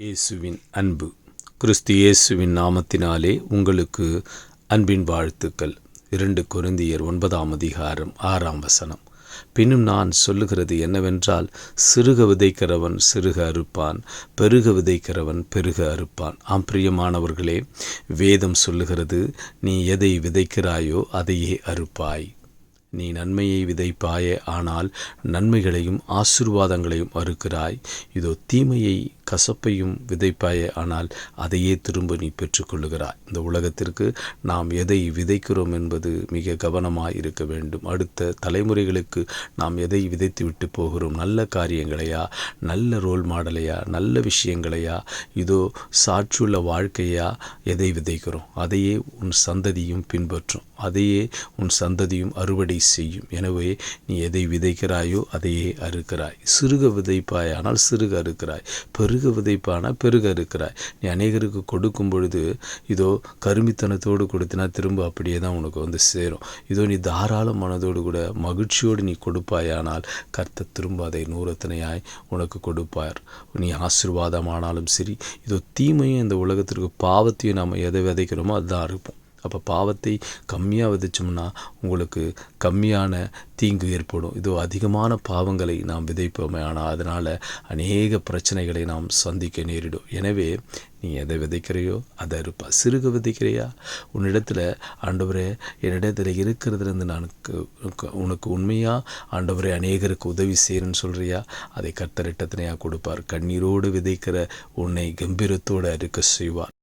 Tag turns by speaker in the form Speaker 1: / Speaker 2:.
Speaker 1: இயேசுவின் அன்பு. கிறிஸ்து இயேசுவின் நாமத்தினாலே உங்களுக்கு அன்பின் வாழ்த்துக்கள். 2 கொரிந்தியர் 9:6 பின்னும் நான் சொல்லுகிறது என்னவென்றால், சிறுக விதைக்கிறவன் சிறுக அறுப்பான், பெருக விதைக்கிறவன் பெருக அறுப்பான். பிரியமானவர்களே, வேதம் சொல்லுகிறது, நீ எதை விதைக்கிறாயோ அதையே அறுப்பாய். நீ நன்மையை விதைப்பாயே, ஆனால் நன்மைகளையும் ஆசீர்வாதங்களையும் அறுக்கிறாய். இதோ தீமையை கசப்பையும் விதைப்பாயே, ஆனால் அதையே திரும்ப நீ பெற்றுக்கொள்ளுகிறாய். இந்த உலகத்திற்கு நாம் எதை விதைக்கிறோம் என்பது மிக கவனமாக இருக்க வேண்டும். அடுத்த தலைமுறைகளுக்கு நாம் எதை விதைத்து விட்டு போகிறோம்? நல்ல காரியங்களையா, நல்ல ரோல் மாடலையா, நல்ல விஷயங்களையா, இதோ சாட்சியுள்ள வாழ்க்கையா? எதை விதைக்கிறோம் அதையே உன் சந்ததியும் பின்பற்றும், அதையே உன் சந்ததியும் அறுவடை செய்யும். எனவே நீ எதை விதைக்கிறாயோ அதையே அறுக்கிறாய். சிறுக விதைப்பாய், ஆனால் சிறுக அறுக்கிறாய். பெருக விதைப்பானா பெருக இருக்கிறாய். நீ அநேகருக்கு கொடுக்கும் பொழுது இதோ கருமித்தனத்தோடு கொடுத்தினா திரும்ப அப்படியே தான் உனக்கு சேரும். இதோ நீ தாராள மனதோடு கூட மகிழ்ச்சியோடு நீ கொடுப்பாயானால் கர்த்தர் திரும்ப அதை நூறத்தனையாய் உனக்கு கொடுப்பார். நீ ஆசீர்வாதமானாலும் சரி, இதோ தீமையும் இந்த உலகத்திற்கு பாவத்தையும் நாம் எதை விதைக்கிறோமோ அதுதான் அறுப்போம். அப்போ பாவத்தை கம்மியாக விதைச்சோம்னா உங்களுக்கு கம்மியான தீங்கு ஏற்படும். இதோ அதிகமான பாவங்களை நாம் விதைப்போமே, ஆனால் அதனால் அநேக பிரச்சனைகளை நாம் சந்திக்க நேரிடும். எனவே நீ எதை விதைக்கிறையோ அதை அறுப்பா. சிறுக விதைக்கிறையா? உன்னிடத்தில் ஆண்டவரே, என்னிடத்தில் இருக்கிறதுலேருந்து நான் உனக்கு உண்மையாக ஆண்டவரே அநேகருக்கு உதவி செய்கிறேன்னு சொல்கிறியா? அதை கர்த்தர் எத்தனையாக கொடுப்பார். கண்ணீரோடு விதைக்கிற உன்னை கம்பீரத்தோடு அறுக்க செய்வார்.